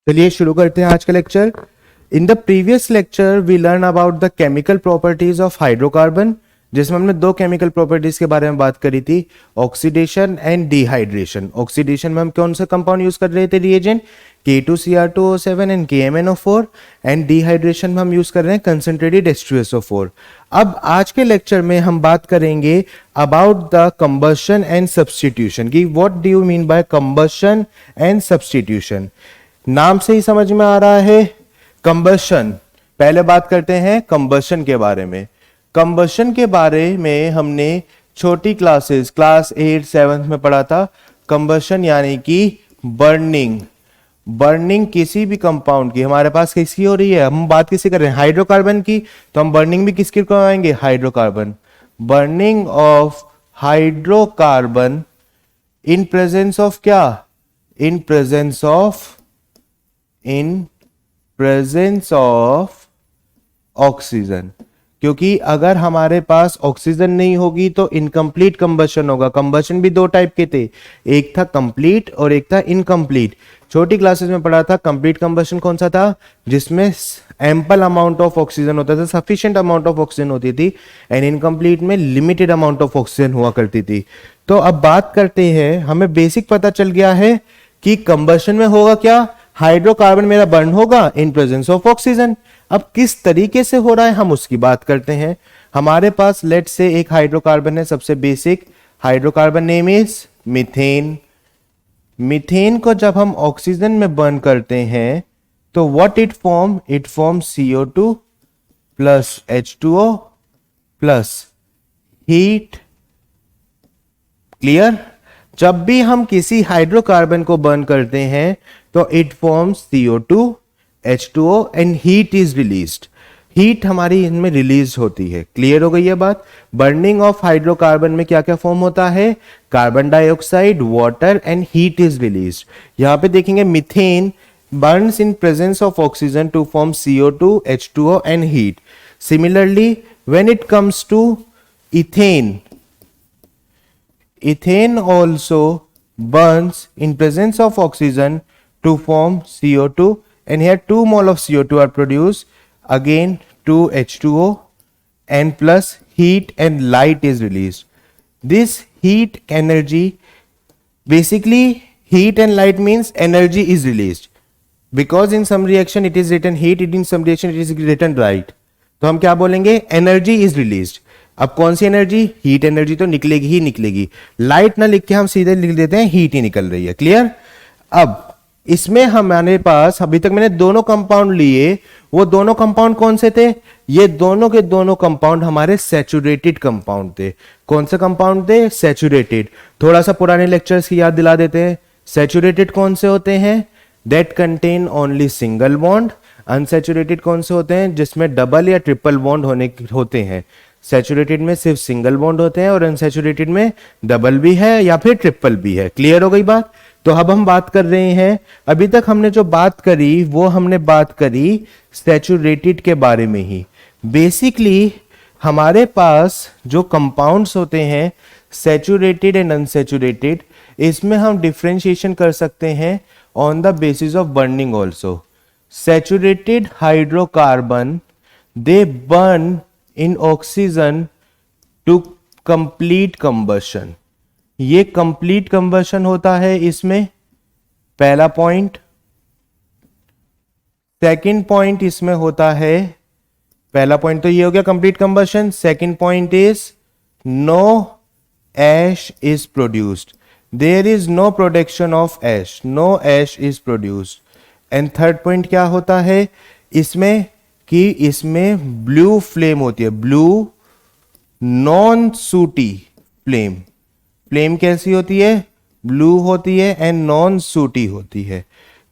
चलिए शुरू करते हैं आज का lecture. In the previous lecture we learn about the chemical properties of hydrocarbon, जिसमें हमने दो केमिकल प्रॉपर्टीज के बारे में बात करी थी, ऑक्सीडेशन एंड डिहाइड्रेशन। ऑक्सीडेशन में हम कौन सा कंपाउंड यूज कर रहे थे reagent, K2Cr2O7 and KMnO4, and dehydration में हम यूज कर रहे हैं कंसंट्रेटेड H2SO4। अब आज के लेक्चर में हम बात करेंगे about the combustion and substitution की what do you mean by combustion and substitution. नाम से ही समझ में आ रहा है कंबशन। पहले बात करते हैं कंबशन के बारे में। कंबशन के बारे में हमने छोटी क्लासेस क्लास 8 7 में पढ़ा था। कंबशन यानी कि बर्निंग। बर्निंग किसी भी कंपाउंड की हमारे पास किसकी हो रही है, हम बात किसकी कर रहे हैं, हाइड्रोकार्बन की, तो हम बर्निंग भी किसकी करवाएंगे, hydrocarbon. Burning of hydrocarbon in presence of क्या, इन प्रेजेंस ऑफ ऑक्सीजन। क्योंकि अगर हमारे पास ऑक्सीजन नहीं होगी तो इनकम्प्लीट कंबशन होगा। कंबशन भी दो टाइप के थे, एक था कंप्लीट और एक था इनकम्प्लीट। छोटी क्लासेस में पढ़ा था कंप्लीट कंबशन कौन सा था, जिसमें एम्पल अमाउंट ऑफ ऑक्सीजन होता था, सफिशिएंट अमाउंट ऑफ ऑक्सीजन होती थी, एंड इनकम्प्लीट में लिमिटेड अमाउंट ऑफ ऑक्सीजन हुआ करती थी। तो अब बात करते हैं, हमें बेसिक पता चल गया है कि कंबशन में होगा क्या, हाइड्रोकार्बन मेरा बर्न होगा इन प्रेजेंस ऑफ ऑक्सीजन। अब किस तरीके से हो रहा है हम उसकी बात करते हैं। हमारे पास लेट से एक हाइड्रोकार्बन है, सबसे basic hydrocarbon name is methane. Methane को जब हम ऑक्सीजन में बर्न करते हैं तो what it form CO2 plus H2O plus heat. Clear. जब भी हम किसी हाइड्रोकार्बन को बर्न करते हैं तो it forms CO2 H2O and heat is released. Heat हमारी इनमें रिलीज होती है। क्लियर हो गई है बात। बर्निंग ऑफ हाइड्रोकार्बन में क्या क्या फॉर्म होता है, carbon dioxide, water and heat is released. यहां पे देखेंगे methane burns in presence of oxygen to form CO2 H2O and heat. Similarly when it comes to ethane, ethane also burns in presence of oxygen to form CO2, and here 2 mole of CO2 are produced, again 2 H2O and plus heat and light is released. This heat energy, basically heat and light means energy is released, because in some reaction it is written heat, in some reaction it is written light, तो हम क्या बोलेंगे, energy is released. अब कौन सी energy, heat energy तो निकलेगी ही निकलेगी। Light ना लिख के हम सीधे लिख देते हैं हीट ही निकल रही है। क्लियर। अब इसमें हमारे पास अभी तक मैंने दोनों कंपाउंड लिए, वो दोनों कंपाउंड कौन से थे, ये दोनों के दोनों कंपाउंड हमारे सैचुरेटेड कंपाउंड थे। कौन से कंपाउंड थे, सैचुरेटेड। थोड़ा सा पुराने लेक्चर्स की याद दिला देते हैं। सैचुरेटेड कौन से होते हैं, that contain only single bond. Unsaturated कौन से होते हैं, जिसमें डबल या ट्रिपल बॉन्ड होते हैं। सैचुरेटेड में सिर्फ सिंगल बॉन्ड होते हैं और अनसैचुरेटेड में डबल भी है या फिर ट्रिपल भी है। क्लियर हो गई बात। तो अब हम बात कर रहे हैं, अभी तक हमने जो बात करी वो हमने बात करी सैचुरेटेड के बारे में ही। बेसिकली हमारे पास जो कंपाउंड्स होते हैं सैचुरेटेड एंड अनसैचुरेटेड, इसमें हम डिफरेंशिएशन कर सकते हैं on the basis of burning also. Saturated hydrocarbon they burn in oxygen to complete combustion। ये complete combustion होता है इसमें, पहला पॉइंट। सेकंड पॉइंट इसमें होता है, पहला पॉइंट तो ये हो गया complete combustion। Second point is no ash is produced, there is no production of ash, no ash is produced। And third point क्या होता है इसमें, कि इसमें ब्लू फ्लेम होती है, ब्लू नॉन सूटी फ्लेम। फ्लेम कैसी होती है, ब्लू होती है एंड नॉन सूटी होती है।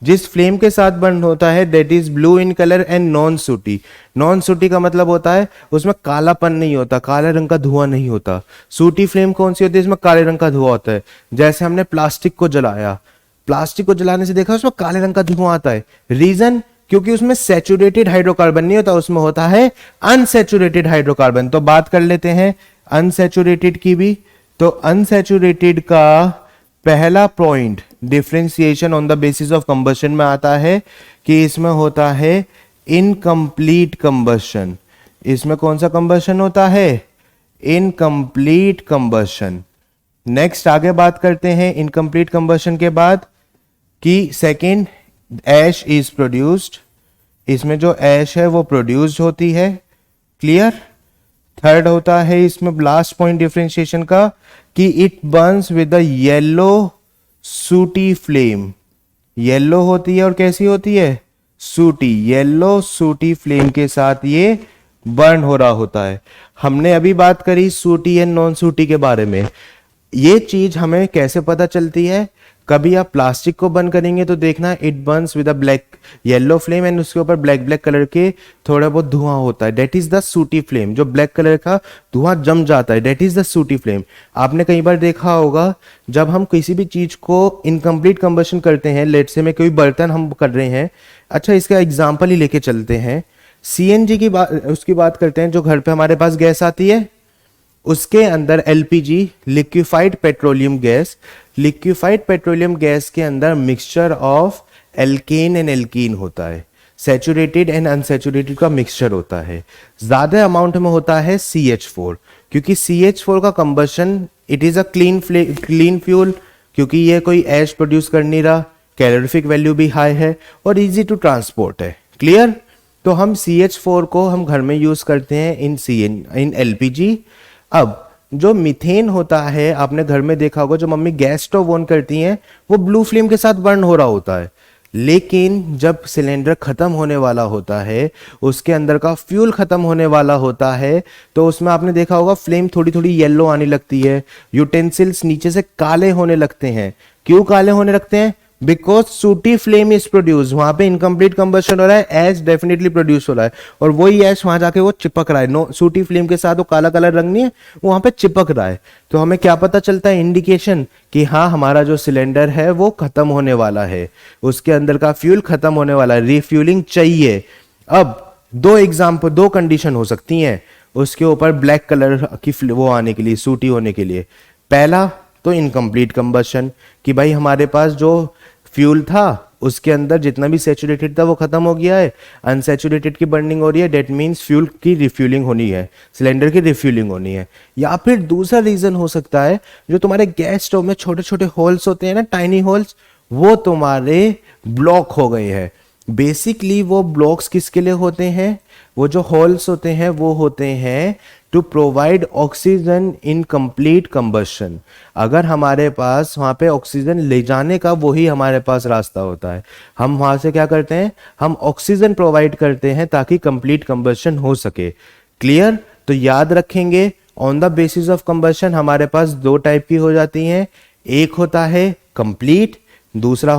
जिस फ्लेम के साथ बर्न होता है that is blue in colour and non sooty. Non sooty का मतलब होता है उसमें कालापन नहीं होता, काले रंग का धुआं नहीं होता। सूटी फ्लेम कौन सी होती है, इसमें काले रंग का धुआं होता है। जैसे हमने प्लास्टिक को जलाया, प्लास्टिक को जलाने से देखा उसमें काले रंग का धुआं आता है। रीजन, क्योंकि उसमें सैचुरेटेड हाइड्रोकार्बन नहीं होता, उसमें होता है अनसैचुरेटेड हाइड्रोकार्बन। तो बात कर लेते हैं अनसैचुरेटेड की भी। तो अनसैचुरेटेड का पहला point differentiation on the basis of combustion में आता है कि इसमें होता है इनकम्प्लीट कंबशन। इसमें कौन सा कंबशन होता है? Incomplete combustion. नेक्स्ट आगे बात करते हैं इनकम्प्लीट कंबशन के बाद कि सेकेंड ऐश इज प्रोड्यूस्ड, इसमें जो ऐश है वो प्रोड्यूस्ड होती है। क्लियर? थर्ड होता है इसमें लास्ट पॉइंट डिफरेंशिएशन का कि it Burns with the yellow सूटी फ्लेम। येलो होती है और कैसी होती है? सूटी। येलो सूटी फ्लेम के साथ ये बर्न हो रहा होता है। हमने अभी बात करी सूटी एंड नॉन सूटी के बारे में। ये चीज हमें कैसे पता चलती है? कभी आप प्लास्टिक को बर्न करेंगे तो देखना it Burns with a black yellow flame and उसके ऊपर ब्लैक ब्लैक कलर के थोड़ा बहुत धुआं होता है, दैट इज द सूटी फ्लेम। जो ब्लैक कलर का धुआं जम जाता है, दैट इज द सूटी फ्लेम। आपने कई बार देखा होगा जब हम किसी भी चीज को इनकम्प्लीट कंबशन करते हैं, लेट से में कोई बर्तन हम कर रहे हैं, अच्छा इसका एग्जाम्पल ही लेके चलते हैं, सीएनजी की बात, उसकी बात करते हैं, जो घर पे हमारे पास गैस आती है उसके अंदर LPG liquefied petroleum gas, liquefied petroleum gas के अंदर mixture of alkene and alkene होता है, सैचुरेटेड एंड अनसैचुरेटेड का मिक्सचर होता है। ज्यादा अमाउंट में होता है CH4, क्योंकि CH4 का combustion it is a clean fuel, क्योंकि ये कोई ऐश प्रोड्यूस कर नहीं रहा, कैलोरीफिक वैल्यू भी हाई है और इजी टू ट्रांसपोर्ट है। क्लियर? तो हम CH4 को हम घर में यूज करते हैं इन LPG। अब जो मीथेन होता है, आपने घर में देखा होगा जो मम्मी गैस स्टोव ऑन करती हैं वो ब्लू फ्लेम के साथ बर्न हो रहा होता है, लेकिन जब सिलेंडर खत्म होने वाला होता है, उसके अंदर का फ्यूल खत्म होने वाला होता है, तो उसमें आपने देखा होगा फ्लेम थोड़ी थोड़ी येलो आने लगती है, यूटेंसिल्स नीचे से काले होने लगते हैं। क्यों काले होने लगते हैं? बिकॉज सूटी फ्लेम इज प्रोड्यूस। वहां पे इनकम्प्लीट कंबशन हो रहा है, ऐश डेफिनेटली प्रोड्यूस हो रहा है और वही ऐश वहां जाके वो चिपक रहा है। नो सूटी फ्लेम के साथ वो काला काला रंग नहीं है, वहां पे चिपक रहा है। तो हमें क्या पता चलता है? इंडिकेशन कि हाँ हमारा जो सिलेंडर है वो खत्म होने वाला है, उसके अंदर का फ्यूल खत्म होने वाला है, रिफ्यूलिंग चाहिए। अब दो कंडीशन हो सकती हैं उसके ऊपर ब्लैक कलर की वो आने के लिए, सूटी होने के लिए। पहला तो इनकम्प्लीट कंबशन, कि भाई हमारे पास जो फ्यूल था उसके अंदर जितना भी सैचुरेटेड था वो खत्म हो गया है, अनसैचुरेटेड की बर्निंग हो रही है, डेट मीन्स फ्यूल की रिफ्यूलिंग होनी है, सिलेंडर की रिफ्यूलिंग होनी है। या फिर दूसरा रीजन हो सकता है जो तुम्हारे गैस स्टोव में छोटे छोटे होल्स होते हैं ना, टाइनी होल्स, वो तुम्हारे ब्लॉक हो गए हैं। बेसिकली वो ब्लॉक्स किसके लिए होते हैं? वो जो होल्स होते हैं वो होते हैं to provide oxygen in complete combustion. अगर हमारे पास वहां पे ऑक्सीजन ले जाने का वही हमारे पास रास्ता होता है, हम वहां से क्या करते हैं? हम ऑक्सीजन प्रोवाइड करते हैं ताकि कंप्लीट कंबशन हो सके। क्लियर? तो याद रखेंगे on the basis of combustion हमारे पास दो टाइप की हो जाती हैं, एक होता है कंप्लीट, दूसरा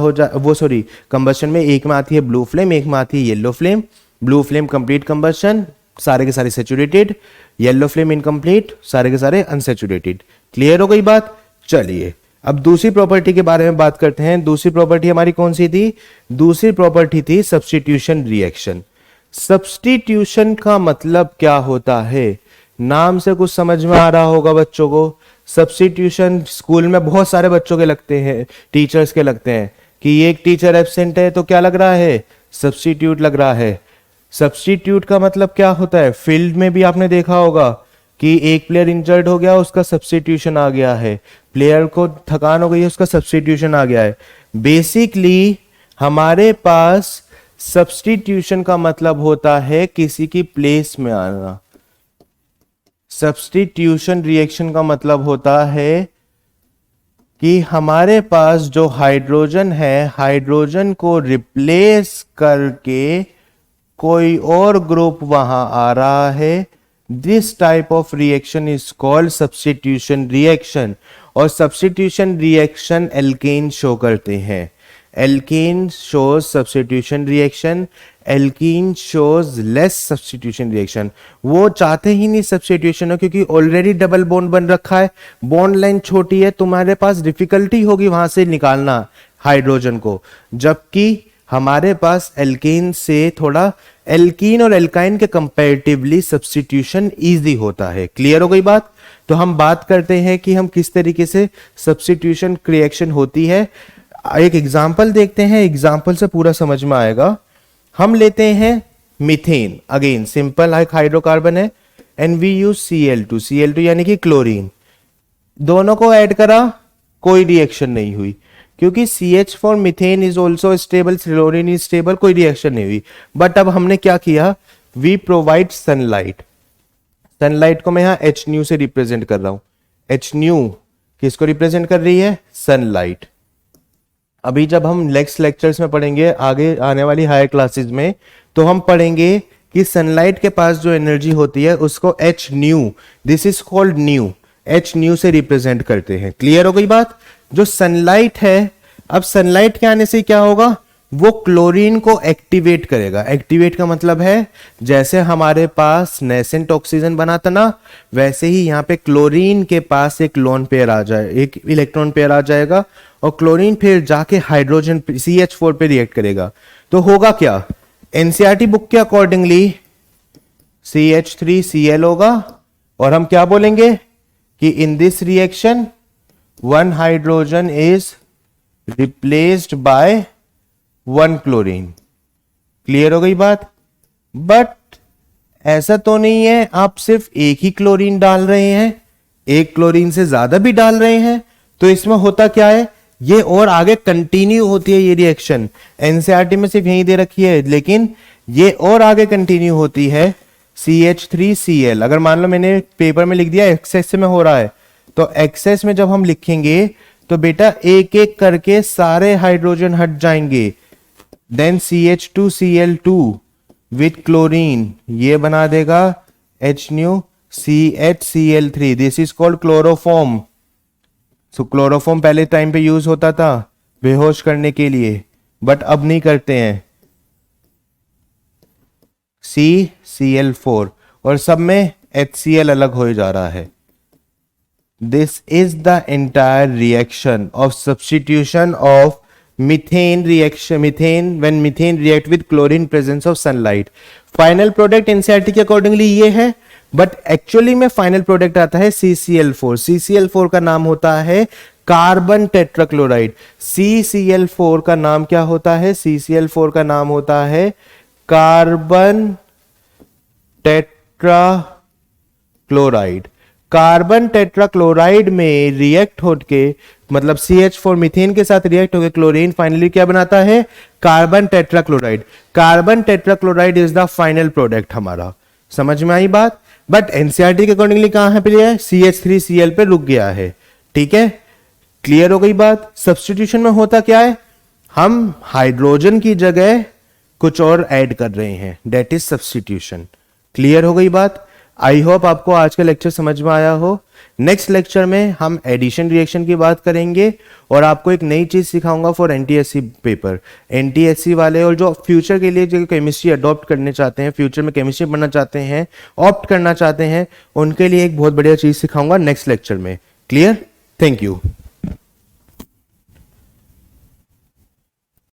कंबशन में एक में आती है ब्लू फ्लेम, एक में आती है yellow flame. Blue flame complete combustion, सारे के सारे सैचुरेटेड, येलो फ्लेम इनकम्प्लीट, सारे के सारे अनसैचुरेटेड। क्लियर हो गई बात? चलिए अब दूसरी प्रॉपर्टी के बारे में बात करते हैं। दूसरी प्रॉपर्टी हमारी कौन सी थी? दूसरी प्रॉपर्टी थी सब्स्टिट्यूशन रिएक्शन। सब्स्टिट्यूशन का मतलब क्या होता है? नाम से कुछ समझ में आ रहा होगा बच्चों को। सब्स्टिट्यूशन स्कूल में बहुत सारे बच्चों के लगते हैं, टीचर्स के लगते हैं कि एक टीचर एब्सेंट है तो क्या लग रहा है? सब्स्टिट्यूट लग रहा है। सब्स्टिट्यूट का मतलब क्या होता है? फील्ड में भी आपने देखा होगा कि एक प्लेयर इंजर्ड हो गया, उसका सब्स्टिट्यूशन आ गया है, प्लेयर को थकान हो गई है, उसका सब्स्टिट्यूशन आ गया है। बेसिकली हमारे पास सब्स्टिट्यूशन का मतलब होता है किसी की प्लेस में आना। सब्स्टिट्यूशन रिएक्शन का मतलब होता है कि हमारे पास जो हाइड्रोजन है, हाइड्रोजन को रिप्लेस करके कोई और ग्रुप वहां आ रहा है। This type of reaction is called substitution reaction. और सब्स्टिट्यूशन रिएक्शन एल्केन शो करते हैं। Alkane shows substitution reaction, alkene shows less substitution reaction. वो चाहते ही नहीं सब्स्टिट्यूशन हो क्योंकि ऑलरेडी डबल बॉन्ड बन रखा है, बॉन्ड लाइन छोटी है, तुम्हारे पास डिफिकल्टी होगी वहां से निकालना हाइड्रोजन को। जबकि हमारे पास एल्केन से थोड़ा, एल्कीन और एल्काइन के कंपैरेटिवली सब्स्टिट्यूशन इजी होता है। क्लियर हो गई बात? तो हम बात करते हैं कि हम किस तरीके से सब्स्टिट्यूशन रिएक्शन होती है। एक एग्जाम्पल देखते हैं, एग्जाम्पल से पूरा समझ में आएगा। हम लेते हैं मीथेन, अगेन सिंपल एक हाइड्रोकार्बन है, and we use Cl2, Cl2 यानी कि क्लोरीन। दोनों को ऐड करा, कोई रिएक्शन नहीं हुई, क्योंकि CH for methane is also stable, chlorine is stable, कोई रिएक्शन नहीं हुई। बट अब हमने क्या किया, वी प्रोवाइड सनलाइट। सनलाइट को मैं यहां H न्यू से रिप्रेजेंट कर रहा हूं। H न्यू किसको रिप्रेजेंट कर रही है, सनलाइट। अभी जब हम नेक्स्ट लेक्चर्स में पढ़ेंगे आगे आने वाली हायर क्लासेस में, तो हम पढ़ेंगे कि सनलाइट के पास जो एनर्जी होती है उसको H new, this is called new, H new से रिप्रेजेंट करते हैं। क्लियर हो गई बात। जो सनलाइट है, अब सनलाइट के आने से क्या होगा, वो क्लोरीन को एक्टिवेट करेगा। एक्टिवेट का मतलब है जैसे हमारे पास नेसेंट ऑक्सीजन बना था ना, वैसे ही यहाँ पे क्लोरीन के पास एक लोन पेयर आ जाए, एक इलेक्ट्रॉन पेयर आ जाएगा, और क्लोरीन फिर जाके हाइड्रोजन CH4 पे रिएक्ट करेगा। तो होगा क्या, एनसीईआरटी बुक के अकॉर्डिंगली CH3Cl होगा, और हम क्या बोलेंगे कि in this reaction one hydrogen is replaced by one chlorine. Clear हो गई बात। बट ऐसा तो नहीं है आप सिर्फ एक ही क्लोरीन डाल रहे हैं, एक क्लोरीन से ज्यादा भी डाल रहे हैं। तो इसमें होता क्या है, ये और आगे कंटिन्यू होती है ये रिएक्शन। एनसीईआरटी में सिर्फ यही दे रखी है, लेकिन ये और आगे कंटिन्यू होती है। CH3Cl अगर मान लो मैंने पेपर में लिख दिया एक्सेस में हो रहा है, तो एक्सेस में जब हम लिखेंगे तो बेटा एक एक करके सारे हाइड्रोजन हट जाएंगे। देन CH2Cl2 विथ क्लोरीन ये बना देगा H new CHCl3, this is called chloroform. So chloroform पहले टाइम पे यूज होता था बेहोश करने के लिए, बट अब नहीं करते हैं। CCl4 और सब में HCl अलग हो जा रहा है। This is the entire reaction of substitution of methane reaction, methane when methane react with chlorine presence of sunlight. Final product NCERT के accordingly ये है, but actually में final product आता है CCl4। CCl4 का नाम होता है कार्बन टेट्राक्लोराइड। CCl4 का नाम क्या होता है, CCl4 का नाम होता है कार्बन टेट्राक्लोराइड। कार्बन टेट्राक्लोराइड में रिएक्ट होके, मतलब CH4 मीथेन के साथ रिएक्ट होकर क्लोरीन फाइनली क्या बनाता है, carbon tetrachloride. Carbon tetrachloride is the final product हमारा। समझ में आई बात। बट एनसीईआरटी के अकॉर्डिंगली कहां है पे है, CH3Cl पे रुक गया है। ठीक है, क्लियर हो गई बात। सब्स्टिट्यूशन में होता क्या है, हम हाइड्रोजन की जगह कुछ और ऐड कर रहे हैं, दैट इज सब्स्टिट्यूशन। क्लियर हो गई बात। आई होप आपको आज का लेक्चर समझ में आया हो। नेक्स्ट लेक्चर में हम एडिशन रिएक्शन की बात करेंगे, और आपको एक नई चीज सिखाऊंगा फॉर NTSC पेपर। NTSC वाले और जो फ्यूचर के लिए जो केमिस्ट्री अडॉप्ट करने चाहते हैं, फ्यूचर में केमिस्ट्री पढ़ना चाहते हैं, ऑप्ट करना चाहते हैं, उनके लिए एक बहुत बढ़िया चीज सिखाऊंगा नेक्स्ट लेक्चर में। Clear, thank you.